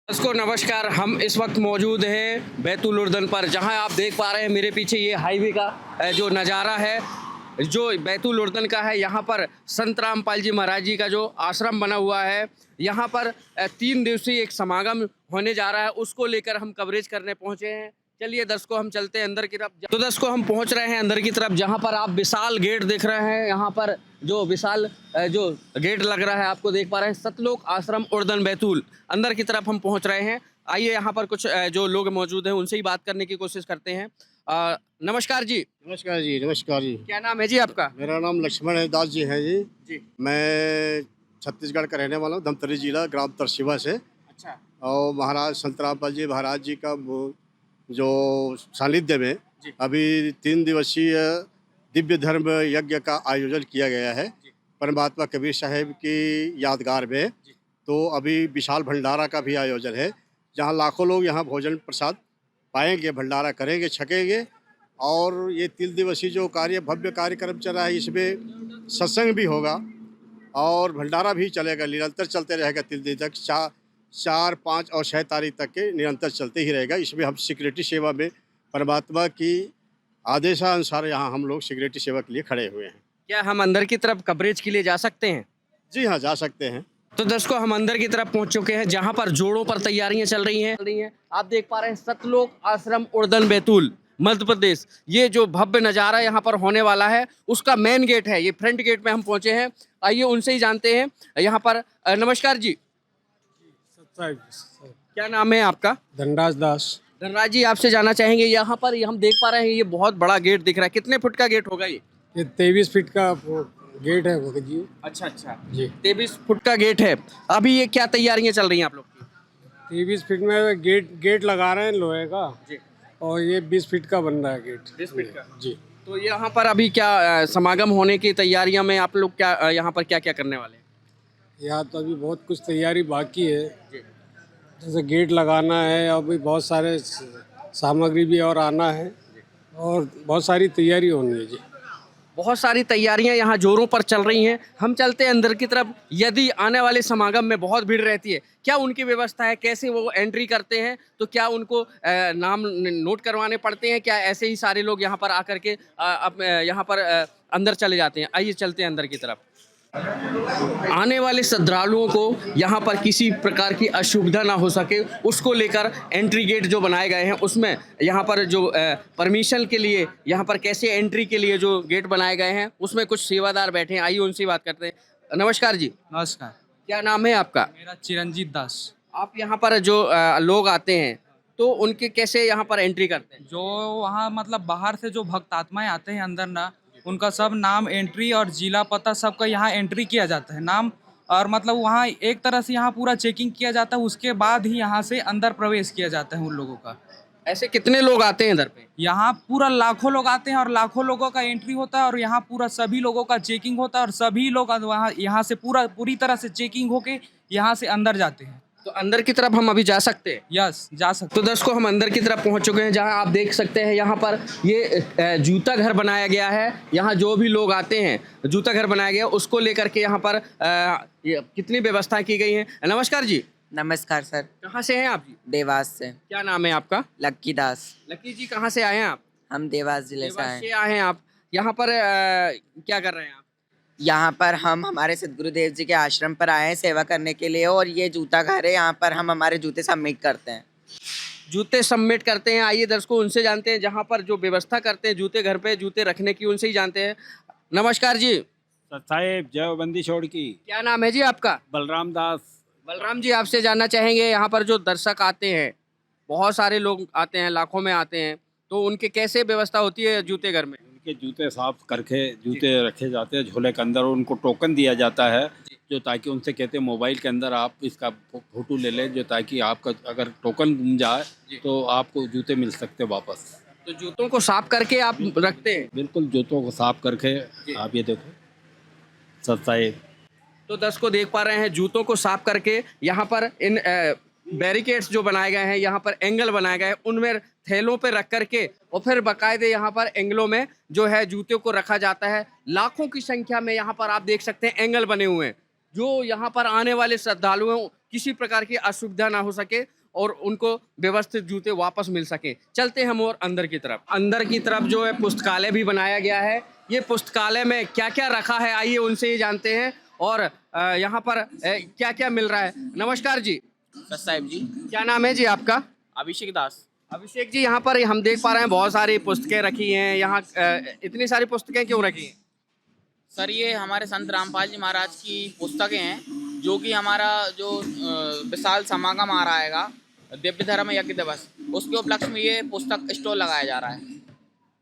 दोस्तों नमस्कार। हम इस वक्त मौजूद हैं बैतुल उर्दन पर, जहां आप देख पा रहे हैं मेरे पीछे ये हाईवे का जो नज़ारा है, जो बैतुल उर्दन का है। यहाँ पर संत रामपाल जी महाराज जी का जो आश्रम बना हुआ है, यहाँ पर 3 दिवसीय एक समागम होने जा रहा है, उसको लेकर हम कवरेज करने पहुँचे हैं। चलिए दर्शकों, हम चलते हैं अंदर की तरफ। तो दर्शकों, हम पहुँच रहे हैं अंदर की तरफ, जहाँ पर आप विशाल गेट देख रहे हैं। यहाँ पर जो विशाल जो गेट लग रहा है, आपको देख पा रहे हैं, सतलोक आश्रम उर्दन बैतूल। अंदर की तरफ हम पहुँच रहे हैं। आइए यहाँ पर कुछ जो लोग मौजूद हैं उनसे ही बात करने की कोशिश करते हैं। नमस्कार जी। नमस्कार जी, नमस्कार जी। क्या नाम है जी आपका? मेरा नाम लक्ष्मण दास जी है जी। जी। मैं छत्तीसगढ़ का रहने वाला हूँ, धमतरी जिला, ग्राम तरशिवा से। अच्छा। और महाराज संत रामपाल जी महाराज जी का जो सानिध्य में जी। अभी 3 दिवसीय दिव्य धर्म यज्ञ का आयोजन किया गया है जी। परमात्मा कबीर साहेब की यादगार में। जी। तो अभी विशाल भंडारा का भी आयोजन है, जहाँ लाखों लोग यहाँ भोजन प्रसाद पाएंगे, भंडारा करेंगे, छकेंगे। और ये 3 दिवसीय जो भव्य कार्यक्रम चल रहा है, इसमें सत्संग भी होगा और भंडारा भी चलेगा, निरंतर चलते रहेगा 3 दिन तक। 4, 5 और 6 तारीख तक के निरंतर चलते ही रहेगा। इसमें हम सिक्योरिटी सेवा में परमात्मा की आदेशानुसार यहाँ हम लोग सिक्योरिटी सेवा के लिए खड़े हुए हैं। क्या हम अंदर की तरफ कवरेज के लिए जा सकते हैं? जी हाँ, जा सकते हैं। तो दर्शकों, हम अंदर की तरफ पहुंच चुके हैं, जहां पर जोड़ों पर तैयारियां चल रही हैं। आप देख पा रहे हैं सतलोक आश्रम उर्दन बैतूल, मध्य प्रदेश। ये जो भव्य नज़ारा यहाँ पर होने वाला है, उसका मेन गेट है, ये फ्रंट गेट में हम पहुंचे हैं। आइए उनसे ही जानते हैं। यहाँ पर नमस्कार जी। क्या नाम है आपका? धनराज दास। धनराज जी, आपसे जानना चाहेंगे, यहाँ पर हम देख पा रहे हैं ये बहुत बड़ा गेट दिख रहा है, कितने फुट का गेट होगा ये? ये 23 फीट का गेट है वो जी। अच्छा जी। 23 फुट का गेट है। अभी ये क्या तैयारियां चल रही हैं आप लोग की? 23 फीट में गेट लगा रहे हैं लोहे का। जी। और ये 20 फीट का बन रहा है गेट। 20 फीट का। जी। तो यहाँ पर अभी क्या समागम होने की तैयारियों में आप लोग क्या यहाँ पर क्या क्या करने वाले हैं? यहाँ तो अभी बहुत कुछ तैयारी बाकी है, जी। जैसे गेट लगाना है, अभी बहुत सारे सामग्री भी और आना है, और बहुत सारी तैयारी होनी है जी। बहुत सारी तैयारियां यहाँ जोरों पर चल रही हैं। हम चलते हैं अंदर की तरफ। यदि आने वाले समागम में बहुत भीड़ रहती है, क्या उनकी व्यवस्था है? कैसे वो एंट्री करते हैं? तो क्या उनको नाम नोट करवाने पड़ते हैं? क्या ऐसे ही सारे लोग यहाँ पर आकर के यहाँ पर अंदर चले जाते हैं? आइए चलते हैं अंदर की तरफ। आने वाले श्रद्धालुओं को यहाँ पर किसी प्रकार की असुविधा ना हो सके, उसको लेकर एंट्री गेट जो बनाए गए हैं, उसमें यहाँ पर जो परमिशन के लिए यहाँ पर कैसे एंट्री के लिए जो गेट बनाए गए हैं, उसमें कुछ सेवादार बैठे हैं। आइए उनसे बात करते हैं। नमस्कार जी। नमस्कार। क्या नाम है आपका? मेरा चिरंजीत दास। आप यहाँ पर जो लोग आते हैं, तो उनके कैसे यहाँ पर एंट्री करते हैं? जो वहाँ मतलब बाहर से जो भक्त आत्माएं आते हैं अंदर ना, उनका सब नाम एंट्री और जिला पता सबका यहाँ एंट्री किया जाता है, नाम। और मतलब वहाँ एक तरह से यहाँ पूरा चेकिंग किया जाता है, उसके बाद ही यहाँ से अंदर प्रवेश किया जाता है उन लोगों का। ऐसे कितने लोग आते हैं इधर पे? यहाँ पूरा लाखों लोग आते हैं और लाखों लोगों का एंट्री होता है, और यहाँ पूरा सभी लोगों का चेकिंग होता है, और सभी लोग वहाँ यहाँ से पूरी तरह से चेकिंग होके यहाँ से अंदर जाते हैं। तो अंदर की तरफ हम अभी जा सकते हैं? यस, जा सकते। तो दर्शकों, हम अंदर की तरफ पहुंच चुके हैं, जहां आप देख सकते हैं यहाँ पर ये जूता घर बनाया गया है। यहाँ जो भी लोग आते हैं, जूता घर बनाया गया, उसको लेकर के यहाँ पर ये कितनी व्यवस्था की गई है। नमस्कार जी। नमस्कार सर। कहाँ से हैं आप जी? देवास से। क्या नाम है आपका? लक्की दास। लकी जी, कहाँ से आए हैं आप? हम देवास जिले से देवास आए से हैं। आए हैं आप। यहाँ पर क्या कर रहे हैं आप? यहाँ पर हम हमारे सदगुरुदेव जी के आश्रम पर आए हैं सेवा करने के लिए, और ये जूता घर है, यहाँ पर हम हमारे जूते सबमिट करते हैं। जूते सबमिट करते हैं। आइए दर्शकों, उनसे जानते हैं, जहाँ पर जो व्यवस्था करते हैं जूते घर पे जूते रखने की, उनसे ही जानते हैं। नमस्कार जी। साहेब जय बंदी छोड़ की। क्या नाम है जी आपका? बलराम दास। बलराम जी, आपसे जानना चाहेंगे, यहाँ पर जो दर्शक आते हैं, बहुत सारे लोग आते हैं, लाखों में आते हैं, तो उनके कैसे व्यवस्था होती है जूते घर में? उनके जूते साफ करके जूते रखे जाते हैं झोले के अंदर, और उनको टोकन दिया जाता है, जो ताकि उनसे कहते हैं मोबाइल के अंदर आप इसका फोटो ले लें, जो ताकि आपका अगर टोकन गुम जाए तो आपको जूते मिल सकते हैं वापस। तो जूतों को साफ करके आप रखते हैं? बिल्कुल, जूतों को साफ करके। आप ये देखो साहेब। तो दर्शकों देख पा रहे हैं, जूतों को साफ करके यहाँ पर इन बैरिकेड्स जो बनाए गए हैं, यहाँ पर एंगल बनाए गए हैं, उनमें थैलों पे रख करके और फिर बाकायदे यहाँ पर एंगलों में जो है जूते को रखा जाता है। लाखों की संख्या में यहाँ पर आप देख सकते हैं एंगल बने हुए हैं, जो यहाँ पर आने वाले श्रद्धालु हैं किसी प्रकार की असुविधा ना हो सके और उनको व्यवस्थित जूते वापस मिल सके। चलते हैं हम और अंदर की तरफ। अंदर की तरफ जो है पुस्तकालय भी बनाया गया है। ये पुस्तकालय में क्या क्या रखा है आइए उनसे ही जानते हैं और यहाँ पर क्या क्या मिल रहा है। नमस्कार जी, साहब जी। क्या नाम है जी आपका? अभिषेक दास। अभिषेक जी, यहाँ पर हम देख पा रहे हैं बहुत सारी पुस्तकें रखी हैं। यहाँ इतनी सारी पुस्तकें क्यों रखी हैं? सर ये हमारे संत रामपाल जी महाराज की पुस्तकें हैं जो कि हमारा जो विशाल समागम आ रहा हैगा दिव्य धर्म यज्ञ दिवस, उसके उपलक्ष्य में ये पुस्तक स्टॉल लगाया जा रहा है।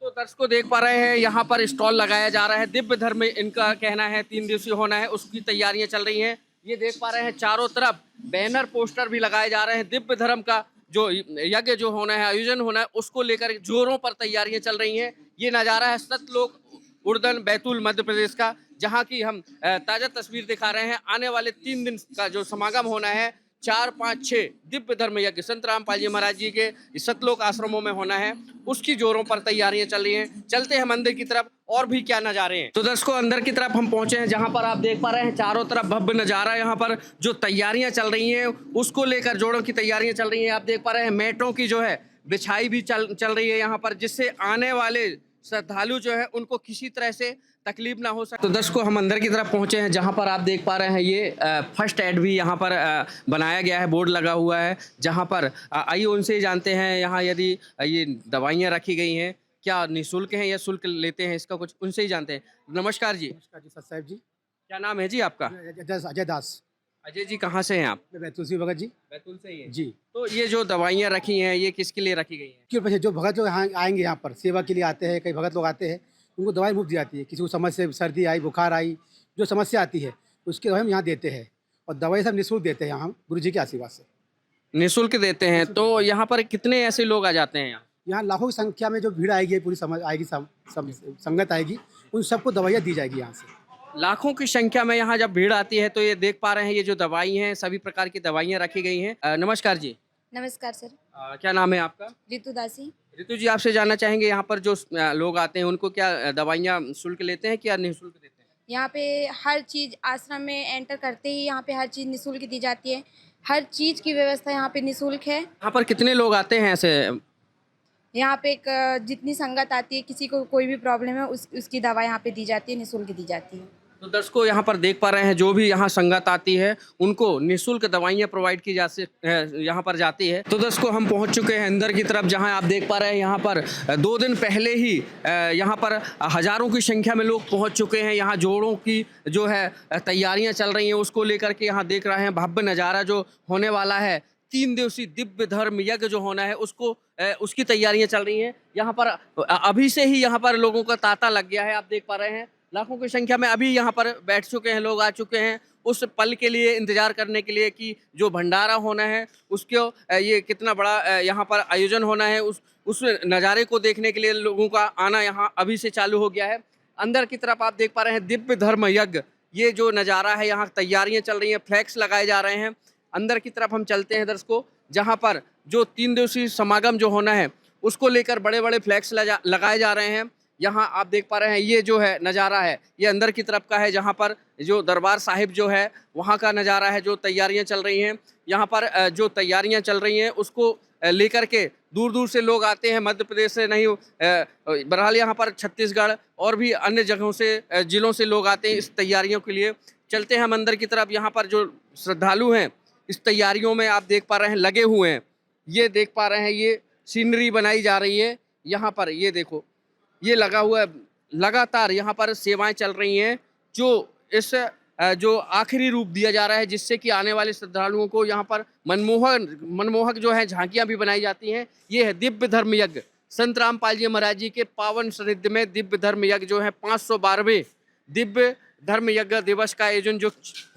तो दर्शकों देख पा रहे हैं यहाँ पर स्टॉल लगाया जा रहा है। दिव्य धर्म इनका कहना है 3 दिवसीय होना है, उसकी तैयारियां चल रही हैं। ये देख पा रहे हैं चारों तरफ बैनर पोस्टर भी लगाए जा रहे हैं। दिव्य धर्म का जो यज्ञ जो होना है, आयोजन होना है, उसको लेकर जोरों पर तैयारियां चल रही हैं। ये नज़ारा है सतलोक उर्दन बैतूल मध्य प्रदेश का, जहाँ की हम ताज़ा तस्वीर दिखा रहे हैं। आने वाले 3 दिन का जो समागम होना है 4, 5, 6 दिव्य धर्म यज्ञ संत रामपाल जी महाराज जी के सतलोक आश्रमों में होना है, उसकी जोरों पर तैयारियां चल रही हैं। चलते हैं मंदिर की तरफ और भी क्या नज़ारे हैं। तो दर्शकों अंदर की तरफ हम पहुंचे हैं जहां पर आप देख पा रहे हैं चारों तरफ भव्य नज़ारा। यहाँ पर जो तैयारियां चल रही हैं उसको लेकर जोड़ों की तैयारियां चल रही हैं। आप देख पा रहे हैं मैटों की जो है बिछाई भी चल रही है यहाँ पर, जिससे आने वाले श्रद्धालु जो है उनको किसी तरह से तकलीफ ना हो सके। तो दर्शकों हम अंदर की तरफ पहुंचे हैं जहां पर आप देख पा रहे हैं ये फर्स्ट एड भी यहाँ पर बनाया गया है, बोर्ड लगा हुआ है जहां पर आइए उनसे ही जानते हैं यहाँ यदि ये दवाइयाँ रखी गई हैं क्या निःशुल्क हैं या शुल्क लेते हैं, इसका कुछ उनसे ही जानते हैं। नमस्कार जी। नमस्कार जी सत साहब जी। क्या नाम है जी आपका? अजय दास। अजय जी कहाँ से हैं आप? मैं बैतूल से भगत जी। बैतूल से ही हैं जी। तो ये जो दवाइयाँ रखी हैं ये किसके लिए रखी गई हैं? क्यों बच्चे जो भगत लोग यहाँ आएंगे यहाँ पर सेवा के लिए आते हैं, कई भगत लोग आते हैं, उनको दवाई मुफ्त दी जाती है। किसी को समस्या सर्दी आई, बुखार आई, जो समस्या आती है उसकी दवाई हम यहाँ देते हैं और दवाई सब निःशुल्क देते हैं यहाँ गुरु जी के आशीर्वाद से। निःशुल्क देते हैं। तो यहाँ पर कितने ऐसे लोग आ जाते हैं? यहाँ लाखों की संख्या में जो भीड़ आएगी, पूरी समझ आएगी, संगत आएगी, उन सबको दवाइयाँ दी जाएगी यहाँ से। लाखों की संख्या में यहाँ जब भीड़ आती है तो ये देख पा रहे हैं ये जो दवाई हैं सभी प्रकार की दवाइयाँ रखी गई हैं। नमस्कार जी। नमस्कार सर। क्या नाम है आपका? रितु दासी। रितु जी, आपसे जानना चाहेंगे यहाँ पर जो लोग आते हैं उनको क्या दवाइयाँ शुल्क लेते हैं क्या निःशुल्क देते हैं? यहाँ पे हर चीज़ आश्रम में एंटर करते ही यहाँ पे हर चीज़ निःशुल्क दी जाती है। हर चीज़ की व्यवस्था यहाँ पे निःशुल्क है। यहाँ पर कितने लोग आते हैं ऐसे? यहाँ पे जितनी संगत आती है, किसी को कोई भी प्रॉब्लम है उसकी दवा यहाँ पे दी जाती है, निःशुल्क दी जाती है। तो दर्शकों यहाँ पर देख पा रहे हैं जो भी यहाँ संगत आती है उनको निःशुल्क दवाइयाँ प्रोवाइड की यहाँ पर जाती है। तो दर्शकों हम पहुँच चुके हैं अंदर की तरफ जहाँ आप देख पा रहे हैं यहाँ पर 2 दिन पहले ही यहाँ पर हज़ारों की संख्या में लोग पहुँच चुके हैं। यहाँ जोड़ों की जो है तैयारियाँ चल रही हैं, उसको लेकर के यहाँ देख रहे हैं भव्य नज़ारा जो होने वाला है। 3 दिवसीय दिव्य धर्म यज्ञ जो होना है उसकी तैयारियां चल रही हैं। यहाँ पर अभी से ही यहाँ पर लोगों का तांता लग गया है। आप देख पा रहे हैं लाखों की संख्या में अभी यहाँ पर बैठ चुके हैं, लोग आ चुके हैं उस पल के लिए इंतजार करने के लिए कि जो भंडारा होना है उसको ये कितना बड़ा यहाँ पर आयोजन होना है, उस नज़ारे को देखने के लिए लोगों का आना यहाँ अभी से चालू हो गया है। अंदर की तरफ आप देख पा रहे हैं दिव्य धर्म यज्ञ, ये जो नज़ारा है यहाँ तैयारियाँ चल रही हैं, फ्लैक्स लगाए जा रहे हैं। अंदर की तरफ हम चलते हैं दर्शकों जहाँ पर जो 3 दिवसीय समागम जो होना है उसको लेकर बड़े बड़े फ्लैक्स लगाए जा रहे हैं। यहाँ आप देख पा रहे हैं ये जो है नज़ारा है ये अंदर की तरफ का है जहाँ पर जो दरबार साहिब जो है वहाँ का नज़ारा है, जो तैयारियाँ चल रही हैं। यहाँ पर जो तैयारियाँ चल रही हैं उसको लेकर के दूर दूर से लोग आते हैं, मध्य प्रदेश से नहीं बहरहाल यहाँ पर छत्तीसगढ़ और भी अन्य जगहों से ज़िलों से लोग आते हैं इस तैयारियों के लिए। चलते हैं हम अंदर की तरफ। यहाँ पर जो श्रद्धालु हैं इस तैयारियों में आप देख पा रहे हैं लगे हुए हैं। ये देख पा रहे हैं ये सीनरी बनाई जा रही है यहाँ पर, ये देखो ये लगा हुआ है, लगातार यहाँ पर सेवाएं चल रही हैं जो इस जो आखिरी रूप दिया जा रहा है जिससे कि आने वाले श्रद्धालुओं को यहाँ पर मनमोहक जो है झांकियाँ भी बनाई जाती हैं। ये है दिव्य धर्म यज्ञ संत रामपाल जी महाराज जी के पावन सानिध्य में दिव्य धर्म यज्ञ जो है 512वें दिव्य धर्म यज्ञ दिवस का आयोजन जो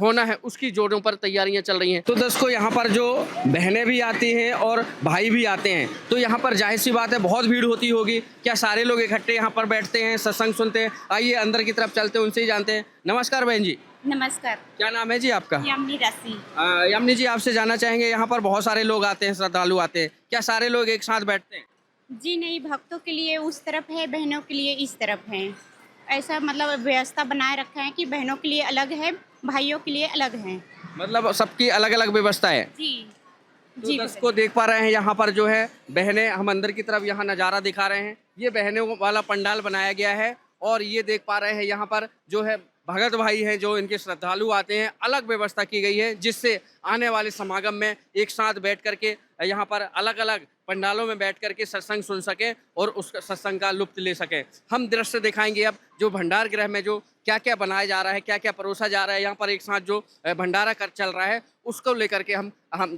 होना है उसकी जोड़ों पर तैयारियां चल रही हैं। तो दोस्तों यहाँ पर जो बहनें भी आती हैं और भाई भी आते हैं तो यहाँ पर जाहिर सी बात है बहुत भीड़ होती होगी। क्या सारे लोग इकट्ठे यहाँ पर बैठते हैं, सत्संग सुनते हैं? आइए अंदर की तरफ चलते हैं, उनसे ही जानते हैं। नमस्कार बहन जी। नमस्कार। क्या नाम है जी आपका? यामिनी रसी। यामिनी जी, आपसे जानना चाहेंगे यहाँ पर बहुत सारे लोग आते हैं, श्रद्धालु आते हैं, क्या सारे लोग एक साथ बैठते हैं? जी नहीं, भक्तों के लिए उस तरफ है, बहनों के लिए इस तरफ है। ऐसा मतलब व्यवस्था बनाए रखा है कि बहनों के लिए अलग है, भाइयों के लिए अलग है। मतलब सबकी अलग अलग व्यवस्था है। जी तो दस को देख पा रहे हैं यहाँ पर जो है बहनें, हम अंदर की तरफ यहाँ नज़ारा दिखा रहे हैं। ये बहनों वाला पंडाल बनाया गया है और ये देख पा रहे हैं यहाँ पर जो है भगत भाई हैं, जो इनके श्रद्धालु आते हैं, अलग व्यवस्था की गई है जिससे आने वाले समागम में एक साथ बैठ करके यहाँ पर अलग अलग पंडालों में बैठ करके सत्संग सुन सकें और उस सत्संग का लुत्फ ले सकें। हम दृश्य दिखाएंगे अब जो भंडार गृह में जो क्या क्या बनाया जा रहा है, क्या क्या परोसा जा रहा है, यहाँ पर एक साथ जो भंडारा कर चल रहा है उसको लेकर के हम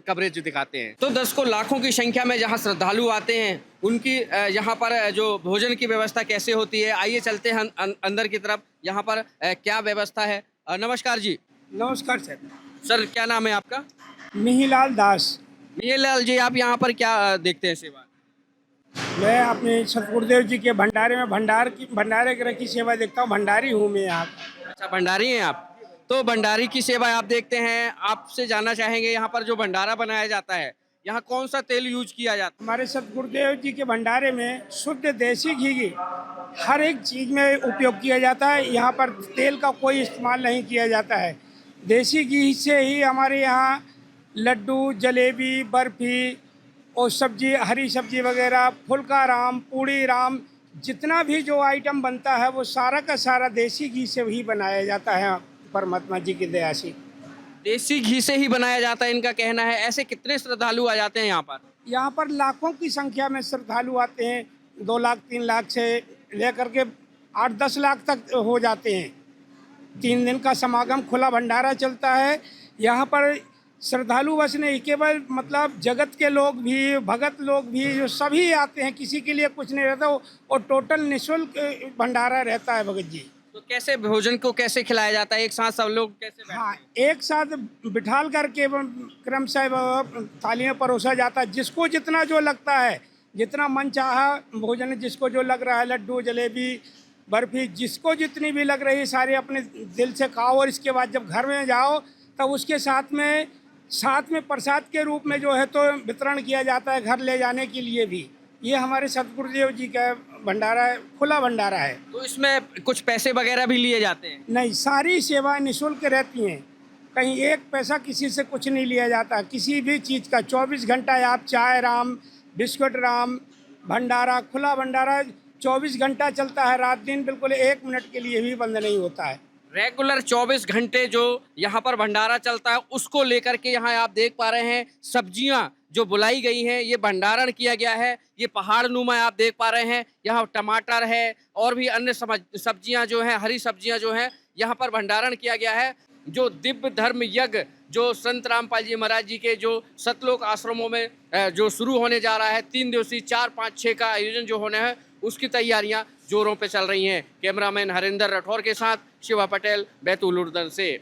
कवरेज दिखाते हैं। तो 10 को लाखों की संख्या में जहाँ श्रद्धालु आते हैं उनकी यहाँ पर जो भोजन की व्यवस्था कैसे होती है, आइए चलते हैं अंदर की तरफ। यहाँ पर क्या व्यवस्था है। नमस्कार जी। नमस्कार सर। सर क्या नाम है आपका? मिहिलाल दास। मिहिलाल जी, आप यहाँ पर क्या देखते हैं सेवा? मैं अपने सतगुरुदेव जी के भंडारे में भंडारे गृह की सेवा देखता हूँ। भंडारी हूँ मैं यहाँ। अच्छा, भंडारी हैं आप। तो भंडारी की सेवा आप देखते हैं। आपसे जानना चाहेंगे यहाँ पर जो भंडारा बनाया जाता है यहाँ कौन सा तेल यूज किया जाता है? हमारे सतगुरुदेव जी के भंडारे में शुद्ध देसी घी की हर एक चीज़ में उपयोग किया जाता है। यहाँ पर तेल का कोई इस्तेमाल नहीं किया जाता है। देसी घी से ही हमारे यहाँ लड्डू, जलेबी, बर्फ़ी और सब्जी, हरी सब्जी वगैरह, फुल्का राम, पूड़ी राम, जितना भी जो आइटम बनता है वो सारा का सारा देसी घी से ही बनाया जाता है। परमात्मा जी की दया से देसी घी से ही बनाया जाता है, इनका कहना है। ऐसे कितने श्रद्धालु आ जाते हैं यहाँ पर? यहाँ पर लाखों की संख्या में श्रद्धालु आते हैं। 2 लाख 3 लाख से लेकर के 8-10 लाख तक हो जाते हैं। 3 दिन का समागम खुला भंडारा चलता है। यहाँ पर श्रद्धालु बस नहीं, केवल मतलब जगत के लोग भी, भगत लोग भी, जो सभी आते हैं, किसी के लिए कुछ नहीं रहता और टोटल निःशुल्क भंडारा रहता है भगत जी। तो कैसे भोजन को कैसे खिलाया जाता है? एक साथ सब लोग कैसे बैठते हैं? हाँ, एक साथ बिठाल करके क्रमशः थाली में परोसा जाता है। जिसको जितना जो लगता है, जितना मन चाहा भोजन, जिसको जो लग रहा है, लड्डू, जलेबी, बर्फ़ी, जिसको जितनी भी लग रही है सारे अपने दिल से खाओ। और इसके बाद जब घर में जाओ तब उसके साथ में प्रसाद के रूप में जो है तो वितरण किया जाता है घर ले जाने के लिए भी। ये हमारे सतगुरुदेव जी का भंडारा है, खुला भंडारा है। तो इसमें कुछ पैसे वगैरह भी लिए जाते हैं? नहीं, सारी सेवाएं निःशुल्क रहती हैं। कहीं एक पैसा किसी से कुछ नहीं लिया जाता। किसी भी चीज़ का 24 घंटा आप चाय राम, बिस्कुट राम, भंडारा, खुला भंडारा 24 घंटा चलता है, रात दिन, बिल्कुल 1 मिनट के लिए भी बंद नहीं होता है। रेगुलर 24 घंटे जो यहाँ पर भंडारा चलता है उसको लेकर के यहाँ आप देख पा रहे हैं सब्जियाँ जो बुलाई गई हैं, ये भंडारण किया गया है। ये पहाड़ नुमा आप देख पा रहे हैं। यहाँ टमाटर है और भी अन्य सब्जियाँ जो हैं, हरी सब्जियाँ जो हैं, यहाँ पर भंडारण किया गया है। जो दिव्य धर्म यज्ञ जो संत रामपाल जी महाराज जी के जो सतलोक आश्रमों में जो शुरू होने जा रहा है, 3 दिवसीय 4, 5, 6 का आयोजन जो होना है उसकी तैयारियां जोरों पे चल रही हैं। कैमरामैन हरिंदर राठौर के साथ शिवा पटेल, बैतूल उर्दन से।